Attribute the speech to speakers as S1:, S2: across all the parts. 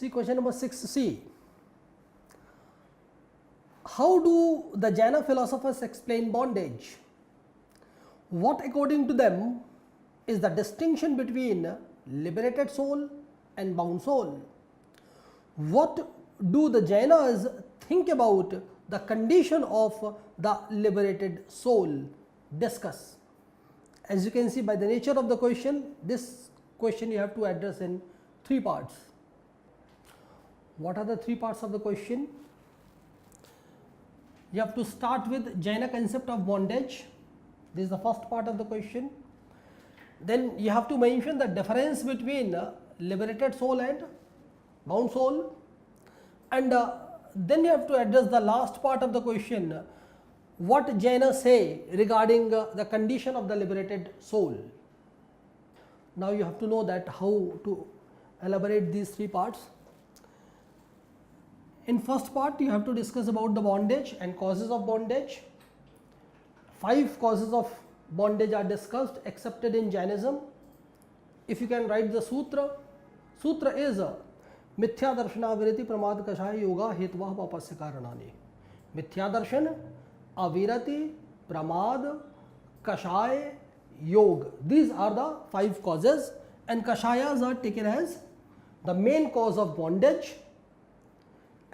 S1: See question number 6c. How do the Jaina philosophers explain bondage? What according to them is the distinction between liberated soul and bound soul? What do the Jainas think about the condition of the liberated soul? Discuss. As you can see by the nature of the question, this question you have to address in 3 parts. What are the 3 parts of the question? You have to start with Jaina concept of bondage. This is the first part of the question. Then you have to mention the difference between liberated soul and bound soul, and then you have to address the last part of the question, what Jainas say regarding the condition of the liberated soul. Now you have to know that how to elaborate these 3 parts. In first part you have to discuss about the bondage and causes of bondage. 5 causes of bondage are discussed accepted in Jainism. If you can write the sutra is Mithya darshana virati pramad kashaya yoga hetva papasya karanani. Mithya darshan, avirati, pramad, kashaya, yoga. These are the 5 causes, and kashayas are taken as the main cause of bondage,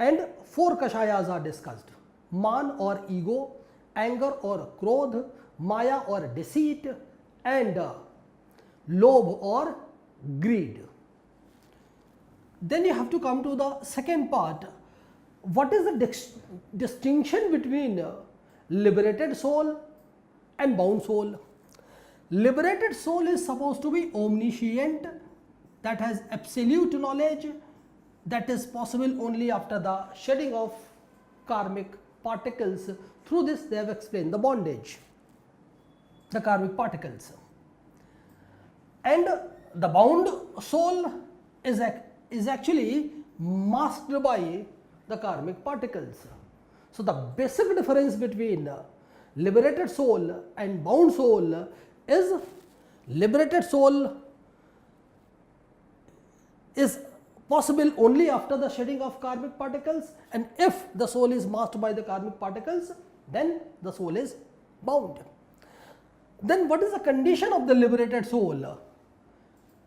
S1: and 4 kashayas are discussed: man or ego, anger or krodh, maya or deceit, and lobh or greed. Then you have to come to the second part. What is the distinction between liberated soul and bound soul? Liberated soul is supposed to be omniscient, that has absolute knowledge, that is possible only after the shedding of karmic particles. Through this they have explained the bondage, the karmic particles. And the bound soul is actually masked by the karmic particles. So the basic difference between liberated soul and bound soul is liberated soul is possible only after the shedding of karmic particles, and if the soul is masked by the karmic particles, then the soul is bound. Then what is the condition of the liberated soul?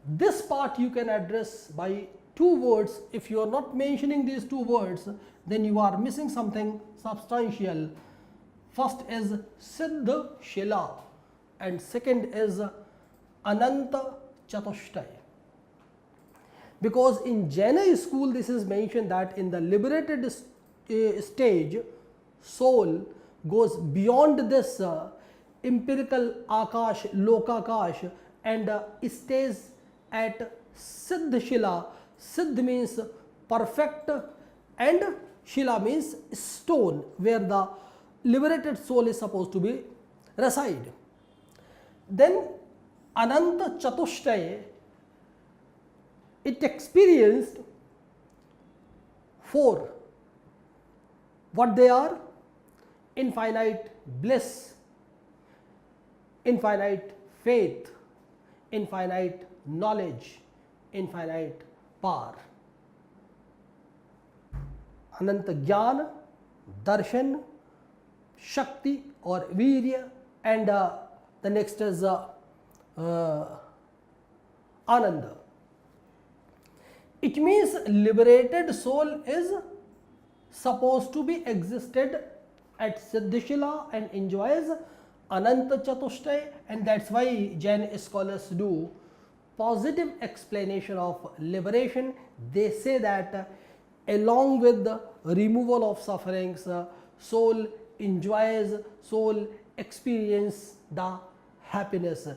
S1: This part you can address by 2 words. If you are not mentioning these 2 words, then you are missing something substantial. First is Siddha Shila and second is Ananta Chatushtay. Because in Jaina school this is mentioned that in the liberated stage, soul goes beyond this empirical Akash, Lokakash, and stays at Siddha Shila. Siddh means perfect and Shila means stone, where the liberated soul is supposed to be reside. Then Ananta Chatushtay, it experienced 4. What they are? Infinite bliss, infinite faith, infinite knowledge, infinite power. Ananta Jnana, Darshan, Shakti or Virya, and the next is Ananda. It means liberated soul is supposed to be existed at Siddhishila and enjoys Ananta Chatushtay, and that's why Jain scholars do positive explanation of liberation. They say that along with the removal of sufferings, soul enjoys, soul experience the happiness.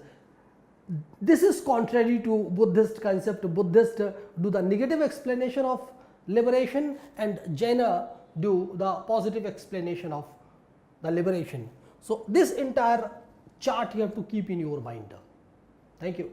S1: This is contrary to Buddhist concept. Buddhists do the negative explanation of liberation, and Jaina do the positive explanation of the liberation. So this entire chart you have to keep in your mind. Thank you.